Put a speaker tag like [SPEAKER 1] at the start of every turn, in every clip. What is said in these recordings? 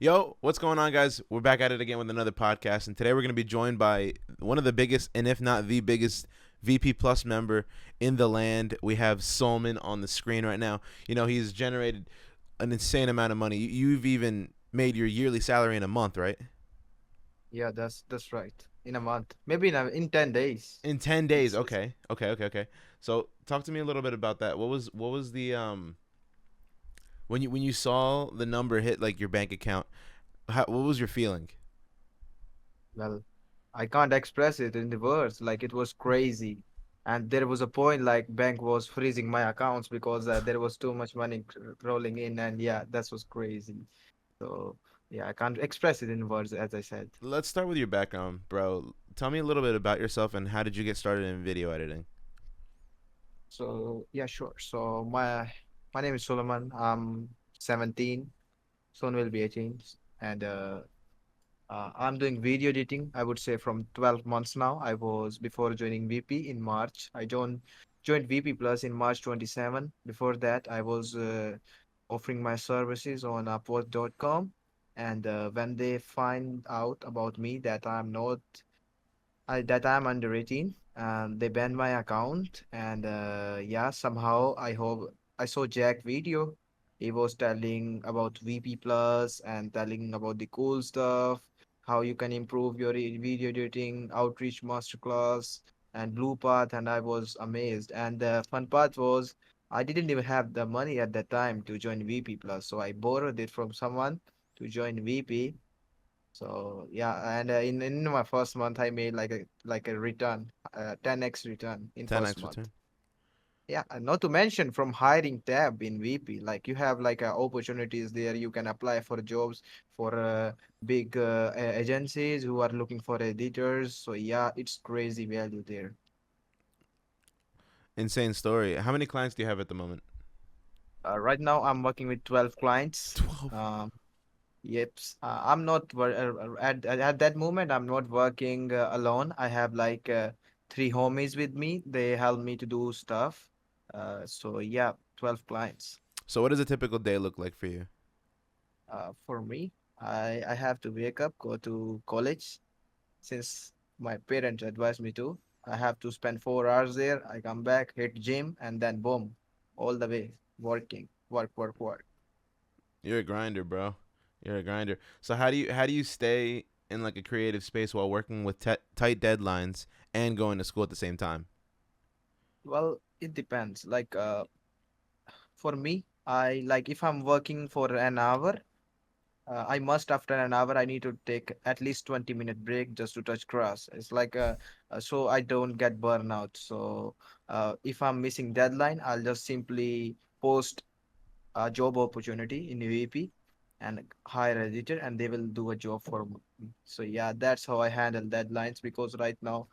[SPEAKER 1] Yo, what's going on, guys? We're back at it again with another podcast, and today we're going to be joined by one of the biggest, and if not the biggest, VP Plus member in the land. We have Suleman on the screen right now. He's generated an insane amount of money. You've even made your yearly salary in a month, right?
[SPEAKER 2] Yeah, that's right. In a month, maybe in 10 days.
[SPEAKER 1] In 10 days.
[SPEAKER 2] It's
[SPEAKER 1] Okay. So, talk to me a little bit about that. What was the when you saw the number hit like your bank account? What was your feeling?
[SPEAKER 2] well, I can't express it in the words. Like it was crazy, and there was a point like bank was freezing my accounts because there was too much money rolling in, and yeah, that was crazy. So yeah, I can't express it in words, as I said.
[SPEAKER 1] Let's start with your background, bro. Tell me a little bit about yourself and how did you get started in video editing?
[SPEAKER 2] So yeah, sure. So my name is Suleman. I'm 17. Soon will be 18, and I'm doing video editing, I would say from 12 months now. I was before joining VP in March. I joined VP Plus in March 27. Before that, I was offering my services on Upwork.com. And when they find out about me that I'm under 18, they banned my account. And yeah, somehow I saw Jack video. He was telling about VP Plus and telling about the cool stuff, how you can improve your video editing, outreach masterclass, and Blue Path. And I was amazed. And the fun part was I didn't even have the money at that time to join VP Plus, so I borrowed it from someone to join VP. So yeah, and in my first month, I made like a return, 10x return in first
[SPEAKER 1] 10x
[SPEAKER 2] month.
[SPEAKER 1] return.
[SPEAKER 2] Yeah, and not to mention from hiring tab in VP, like you have like opportunities there. You can apply for jobs for big agencies who are looking for editors. So yeah, it's crazy value there.
[SPEAKER 1] Insane story. How many clients do you have at the moment?
[SPEAKER 2] Right now, I'm working with 12 clients.
[SPEAKER 1] 12.
[SPEAKER 2] Um, Yep. I'm not at that moment. I'm not working alone. I have like three homies with me. They help me to do stuff. So yeah, 12 clients.
[SPEAKER 1] So, what does a typical day look like for you?
[SPEAKER 2] For me, I have to wake up, go to college since my parents advised me to. I have to spend 4 hours there. I come back, hit gym, and then boom, all the way working, work.
[SPEAKER 1] You're a grinder, bro. You're a grinder. So, how do you stay in like a creative space while working with tight deadlines and going to school at the same time?
[SPEAKER 2] Well, it depends. Like for me, I like if I'm working for an hour, I must after an hour I need to take at least 20-minute break just to touch grass. It's like so I don't get burnout. So if I'm missing deadline, I'll just simply post a job opportunity in UAP and hire an editor, and they will do a job for me. So yeah, that's how I handle deadlines because right now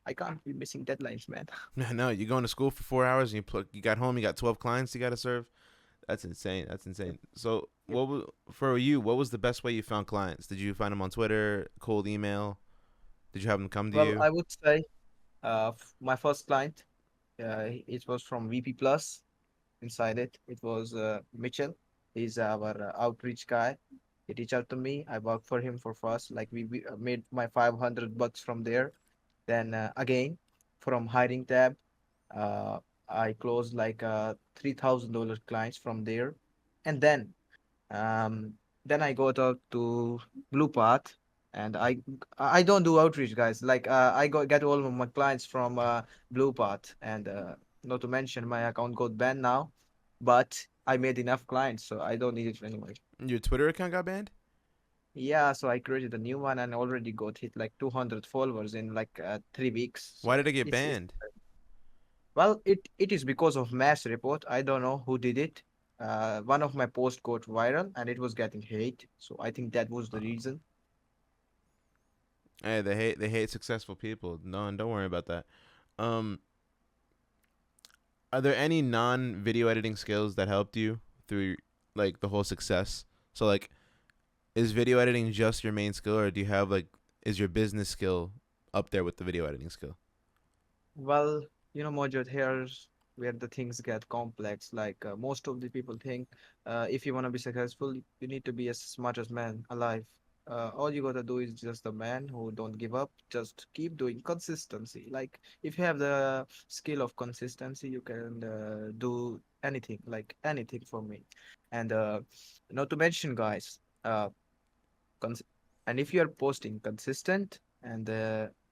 [SPEAKER 2] I can't be missing deadlines, man.
[SPEAKER 1] No, you're going to school for 4 hours and you got home. You got 12 clients you got to serve. That's insane. That's
[SPEAKER 2] Yep.
[SPEAKER 1] insane. So,
[SPEAKER 2] Yep.
[SPEAKER 1] for you? What was the best way you found clients? Did you find them on Twitter, cold email? Did you have them come to
[SPEAKER 2] Well,
[SPEAKER 1] you?
[SPEAKER 2] I would say my first client, it was from VP Plus. Inside it, it was Mitchell. He's our outreach guy. He reached out to me. I worked for him for first. Like we made my $500 from there. Then again, from hiring tab, uh, I closed like $3,000 clients from there. And um, then I go to Blue Path, and I don't do outreach, guys. Like I get all of my clients from Blue Path, and not to mention my account got banned now, but I made enough clients, so I don't need it anymore.
[SPEAKER 1] Your Twitter account got banned?
[SPEAKER 2] Yeah, so I created a new one and already got hit like 200 followers in like 3 weeks.
[SPEAKER 1] Why
[SPEAKER 2] So
[SPEAKER 1] did it get
[SPEAKER 2] it's
[SPEAKER 1] banned?
[SPEAKER 2] well, it is because of mass report. I don't know who did it. One of my posts got viral and it was getting hate. So I think that was the reason.
[SPEAKER 1] Hey, they hate successful people. No, don't worry about that. Um, are there any non-video editing skills that helped you through like the whole success? So like, is video editing just your main skill, or do you have like, is your business skill up there with the video editing skill?
[SPEAKER 2] Well, Mojo, here's where the things get complex. Like most of the people think, if you want to be successful, you need to be as smart as man alive. All you gotta do is just a man who don't give up. Just keep doing consistency. Like if you have the skill of consistency, you can do anything, like anything for me. And not to mention, guys. Cons- and if you are posting consistent and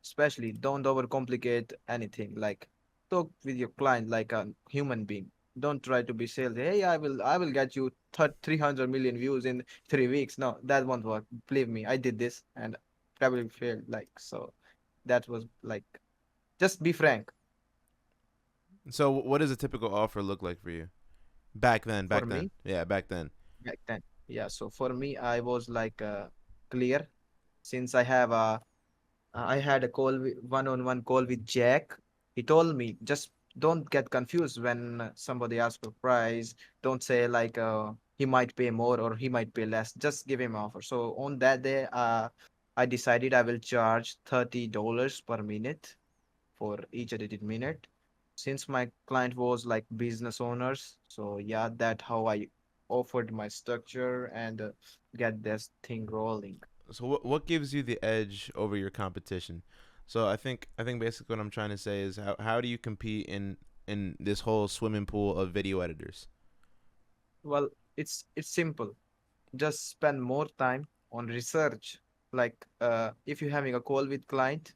[SPEAKER 2] especially don't overcomplicate anything, like talk with your client like a human being. Don't try to be sales. Hey, I will get you 300 million views in 3 weeks. No, that won't work. Believe me, I did this and probably failed. Like, so that was like, just be frank.
[SPEAKER 1] So what does a typical offer look like for you? Back then,
[SPEAKER 2] For
[SPEAKER 1] back then.
[SPEAKER 2] me
[SPEAKER 1] Yeah, back then.
[SPEAKER 2] back then. Yeah, so for me, I was like clear, since I had a one-on-one call with Jack. He told me, just don't get confused when somebody asks for price. Don't say like he might pay more or he might pay less. Just give him offer. So on that day, I decided I will charge $30 per minute for each edited minute. Since my client was like business owners, so yeah, that how I offered my structure and get this thing rolling.
[SPEAKER 1] So what gives you the edge over your competition? So I think basically what I'm trying to say is how do you compete in this whole swimming pool of video editors?
[SPEAKER 2] Well, it's simple. Just spend more time on research. Like if you're having a call with client,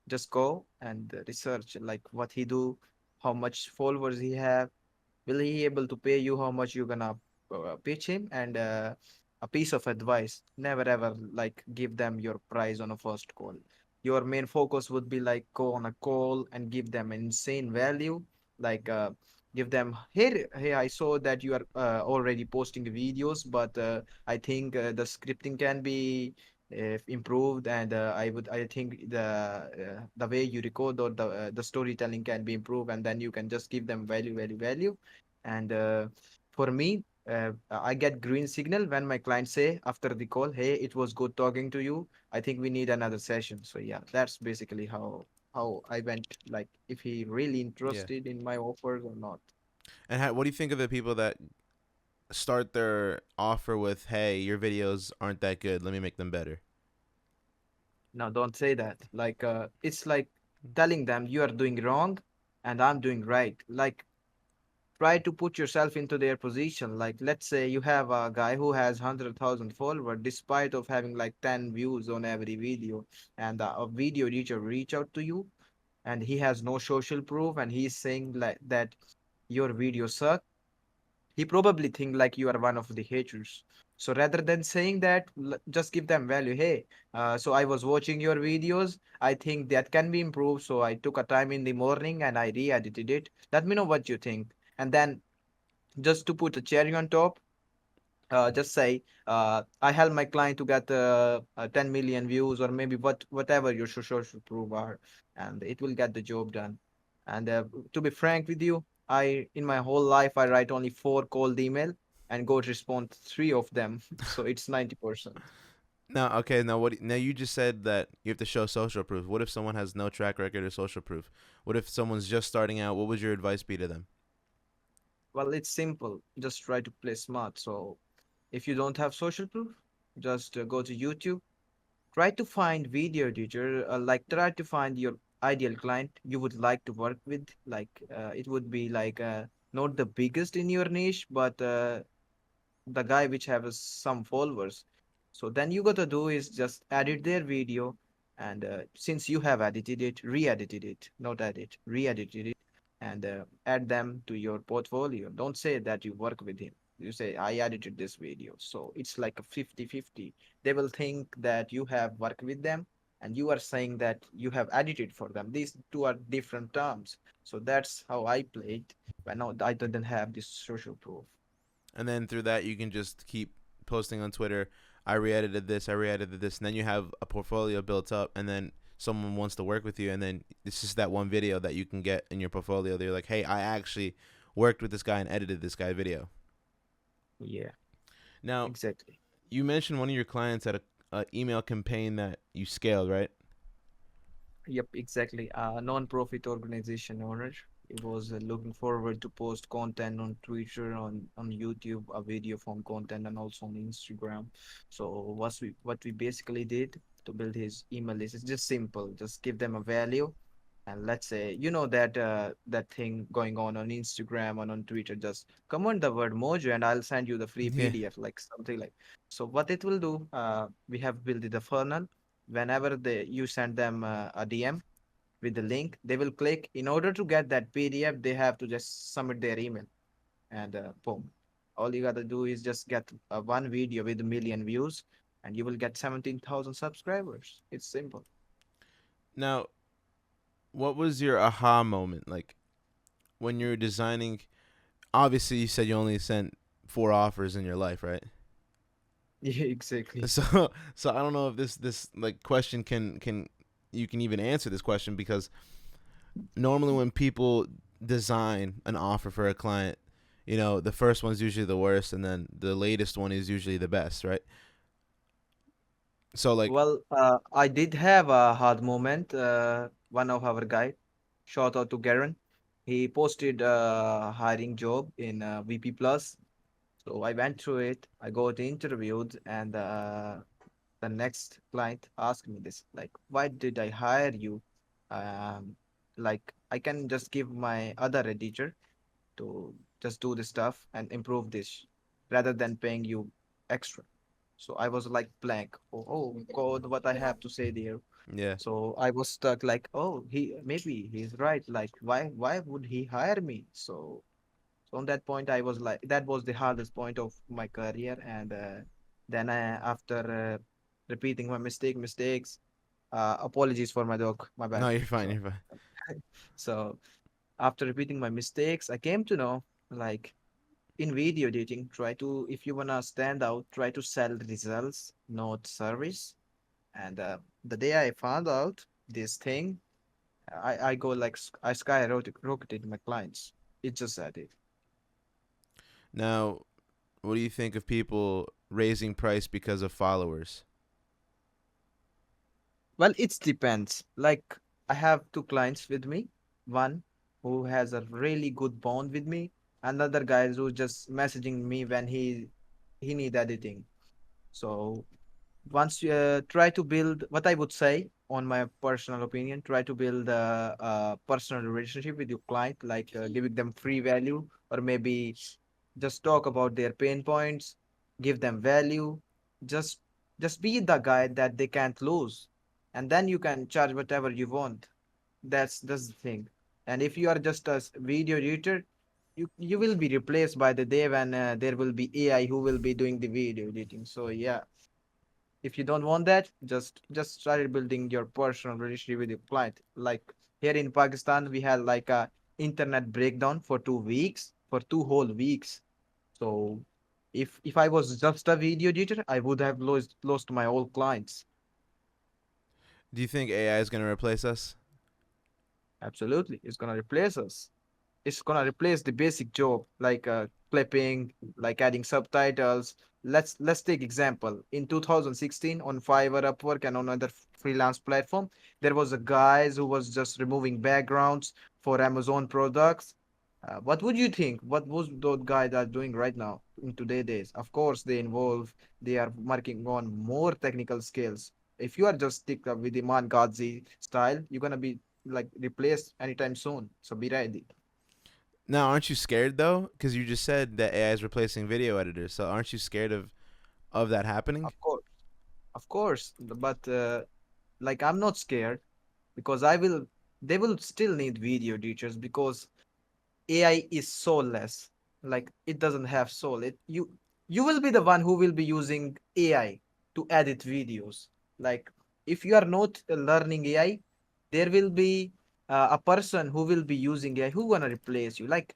[SPEAKER 2] just go and research like what he do, how much followers he have, will he able to pay you, how much you're gonna pitch him, and a piece of advice, never ever like give them your price on a first call. Your main focus would be like go on a call and give them insane value, like give them, hey, I saw that you are already posting videos, but I think the scripting can be improved, and I think the way you record or the storytelling can be improved, and then you can just give them value. And for me, I get green signal when my clients say after the call, "Hey, it was good talking to you. I think we need another session." So yeah, that's basically how I went. Like if he really
[SPEAKER 1] Yeah.
[SPEAKER 2] interested in my offers or not.
[SPEAKER 1] And what do you think of the people that start their offer with, "Hey, your videos aren't that good. Let me make them better."
[SPEAKER 2] Now, don't say that. Like it's like telling them you are doing wrong and I'm doing right. Like try to put yourself into their position. Like let's say you have a guy who has 100,000 followers despite of having like 10 views on every video, and a video editor reach out to you and he has no social proof and he's saying like that your video suck. He probably think like you are one of the haters. So rather than saying that, just give them value. Hey, so I was watching your videos, I think that can be improved, so I took a time in the morning and I re-edited it. Let me know what you think. And then just to put a cherry on top, just say I help my client to get 10 million views or maybe whatever your social proof are, and it will get the job done. And to be frank with you, I in my whole life I write only 4 cold email and go to respond 3 of them, so it's 90%.
[SPEAKER 1] Now, okay, now what? Now you just said that you have to show social proof. What if someone has no track record or social proof? What if someone's just starting out? What would your advice be to them?
[SPEAKER 2] Well, it's simple. Just try to play smart. So if you don't have social proof, just go to YouTube. Try to find video editor, like try to find your ideal client you would like to work with. Like it would be like not the biggest in your niche, but the guy which has some followers. So then you gotta do is just edit their video, and since you have edited it, re-edited it, not edit, re-edited it, and add them to your portfolio. Don't say that you work with him. You say, I edited this video. So it's like a 50-50. They will think that you have worked with them and you are saying that you have edited for them. These two are different terms. So that's how I played when I didn't have this social proof.
[SPEAKER 1] And then through that, you can just keep posting on Twitter. I re-edited this. I re-edited this, and then you have a portfolio built up. And then someone wants to work with you, and then it's just that one video that you can get in your portfolio. They're like, "Hey, I actually worked with this guy and edited this guy video."
[SPEAKER 2] Yeah,
[SPEAKER 1] Now,
[SPEAKER 2] exactly.
[SPEAKER 1] you mentioned one of your clients had a email campaign that you scaled, right?
[SPEAKER 2] Yep, exactly. Non-profit organization owner. He was looking forward to post content on Twitter, on YouTube, a video form content, and also on Instagram. So what we basically did to build his email list is just simple. Just give them a value, and let's say that that thing going on Instagram and on Twitter. Just comment the word Mojo, and I'll send you the free
[SPEAKER 1] Yeah.
[SPEAKER 2] PDF, like something like. So what it will do? We have built the funnel. Whenever you send them a DM with the link, they will click. In order to get that PDF, they have to just submit their email, and boom. All you gotta do is just get one video with a million views, and you will get 17,000 subscribers. It's simple.
[SPEAKER 1] Now, what was your aha moment like when you were designing? Obviously, you said you only sent 4 offers in your life, right?
[SPEAKER 2] Yeah, exactly.
[SPEAKER 1] So I don't know if this like question can you can even answer this question, because normally when people design an offer for a client, the first one's usually the worst, and then the latest one is usually the best, right? So like,
[SPEAKER 2] Well, I did have a hard moment. One of our guy, shout out to Garen, he posted a hiring job in VP Plus. So I went through it. I got interviewed, and the next client asked me this, like, why did I hire you? Um, like, I can just give my other editor to just do the stuff and improve this rather than paying you extra. So I was like blank. Oh God, what I have to say there.
[SPEAKER 1] yeah.
[SPEAKER 2] So I was stuck like, oh, maybe he's right. Like, why would he hire me? So on that point, I was like, that was the hardest point of my career. And then after repeating my mistakes, apologies for my dog, my bad.
[SPEAKER 1] No, you're fine.
[SPEAKER 2] So,
[SPEAKER 1] You're fine.
[SPEAKER 2] so after repeating my mistakes, I came to know, like, in video editing, try to, if you wanna stand out, try to sell results, not service. And the day I found out this thing, I go like I skyrocketed my clients. It just that it.
[SPEAKER 1] Now, what do you think of people raising price because of followers?
[SPEAKER 2] Well, it depends. Like, I have two clients with me. One who has a really good bond with me. Another guy who's just messaging me when he need editing. So once you try to build, what I would say, on my personal opinion, try to build a personal relationship with your client, like giving them free value, or maybe just talk about their pain points, give them value. Just just be the guy that they can't lose, and then you can charge whatever you want. That's the thing. And if you are just a video editor, you will be replaced by the day when there will be AI who will be doing the video editing. So yeah, if you don't want that, just start building your personal relationship with your client. Like, here in Pakistan, we had like a internet breakdown for 2 weeks, for 2 whole weeks. So if I was just a video editor, I would have lost my old clients.
[SPEAKER 1] Do you think AI is going to replace us?
[SPEAKER 2] Absolutely, it's gonna replace us. It's gonna replace the basic job, like clipping, like adding subtitles. Let's take example. In 2016, on Fiverr, Upwork, and on other freelance platform, there was a guys who was just removing backgrounds for Amazon products. What would you think? What was those guys are doing right now in today's days? Of course, they are working on more technical skills. If you are just stick up with the Man Gadzi style, you're gonna be like replaced anytime soon. So be ready.
[SPEAKER 1] Now, aren't you scared though? Because you just said that AI is replacing video editors. So aren't you scared of that happening?
[SPEAKER 2] Of course, but like, I'm not scared, because I will. They will still need video teachers, because AI is soulless. Like, it doesn't have soul. You will be the one who will be using AI to edit videos. Like, if you are not learning AI, there will be a person who will be using AI who gonna replace you. Like,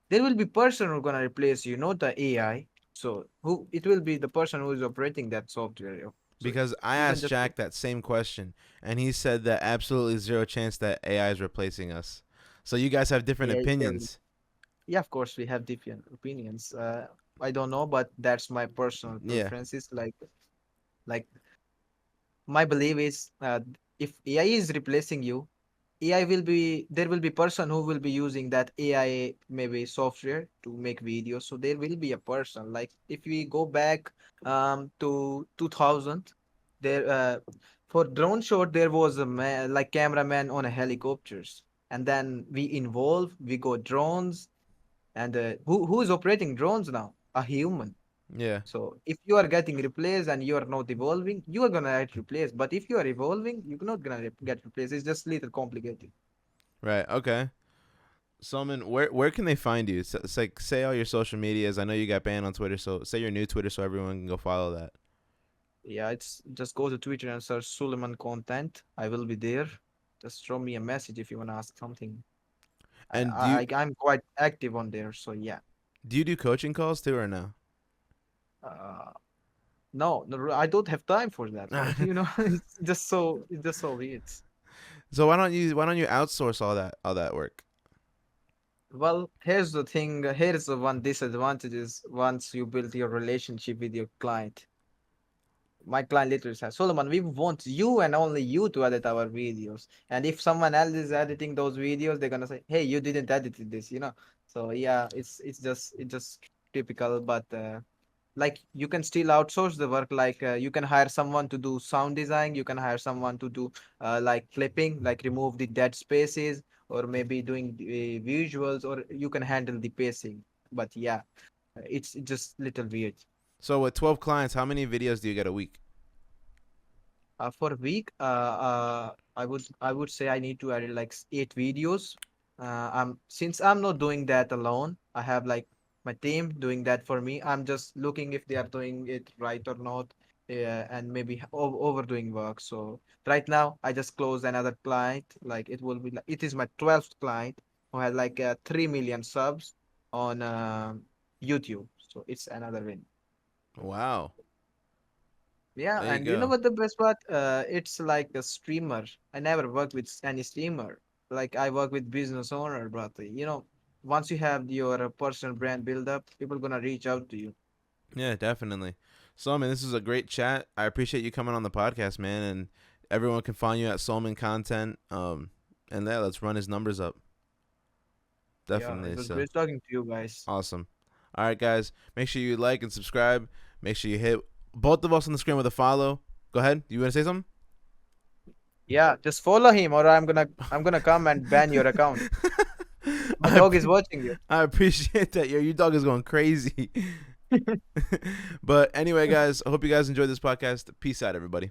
[SPEAKER 2] there will be person who gonna replace you, not the AI. So who it will be the person who is operating that software. So
[SPEAKER 1] Because I
[SPEAKER 2] you can
[SPEAKER 1] asked
[SPEAKER 2] just
[SPEAKER 1] Jack that same question, and he said that absolutely zero chance that AI is replacing us. So you guys have different
[SPEAKER 2] AI.
[SPEAKER 1] opinions.
[SPEAKER 2] Yeah, of course we have different opinions. I don't know, but that's my personal
[SPEAKER 1] Yeah.
[SPEAKER 2] preferences. Like my belief is, if AI is replacing you, AI will be there will be person who will be using that AI maybe software to make videos. So there will be a person. Like if we go back to 2000, there for drone shot there was a man, like cameraman on a helicopters, and then we involve we go drones, and who is operating drones now? A human.
[SPEAKER 1] Yeah.
[SPEAKER 2] So if you are getting replaced and you are not evolving, you are gonna get replaced. But if you are evolving, you're not gonna get replaced. It's just little complicated.
[SPEAKER 1] Right. Okay. Solomon, where can they find you? It's like say all your social medias. I know you got banned on Twitter, so say your new Twitter so everyone can go follow that.
[SPEAKER 2] Yeah, it's just go to Twitter and search Suleman content. I will be there. Just throw me a message if you wanna ask something.
[SPEAKER 1] And do you
[SPEAKER 2] I'm quite active on there. So yeah.
[SPEAKER 1] do you do coaching calls too or no?
[SPEAKER 2] Uh, no, no, I don't have time for that, bro. You know, it's just so weird.
[SPEAKER 1] So why don't you outsource all that work?
[SPEAKER 2] Well, here's the thing. Here's the one disadvantage is once you build your relationship with your client. My client literally says, Solomon, we want you and only you to edit our videos. And if someone else is editing those videos, they're gonna say, hey, you didn't edit this, you know. So yeah, it's just typical, but like you can still outsource the work. Like you can hire someone to do sound design, you can hire someone to do like clipping, like remove the dead spaces, or maybe doing the visuals, or you can handle the pacing. But yeah, it's just little weird.
[SPEAKER 1] So with 12 clients, how many videos do you get a week?
[SPEAKER 2] For a week, I would say I need to edit like 8 videos. Since I'm not doing that alone, I have like my team doing that for me. I'm just looking if they are doing it right or not, and maybe overdoing work. So right now, I just closed another client. Like it will be like it is my 12th client who has like 3 million subs on YouTube. So it's another win.
[SPEAKER 1] Wow.
[SPEAKER 2] Yeah,
[SPEAKER 1] There you
[SPEAKER 2] and you know
[SPEAKER 1] go.
[SPEAKER 2] what the best part? It's like a streamer. I never worked with any streamer. Like I work with business owner, but once you have your personal brand build up, people gonna reach out to you.
[SPEAKER 1] Yeah, definitely. Solomon, this is a great chat. I appreciate you coming on the podcast, man, and everyone can find you at Solomon Content. And yeah, let's run his numbers up.
[SPEAKER 2] Yeah, it
[SPEAKER 1] Definitely.
[SPEAKER 2] was
[SPEAKER 1] So
[SPEAKER 2] great talking to you guys.
[SPEAKER 1] awesome. All right, guys. Make sure you like and subscribe. Make sure you hit both of us on the screen with a follow. Go ahead. You want to say something?
[SPEAKER 2] Yeah, just follow him, or I'm gonna come and ban your account. My
[SPEAKER 1] I
[SPEAKER 2] dog is watching you.
[SPEAKER 1] I appreciate that. Your dog is going crazy. But anyway, guys, I hope you guys enjoyed this podcast. Peace out, everybody.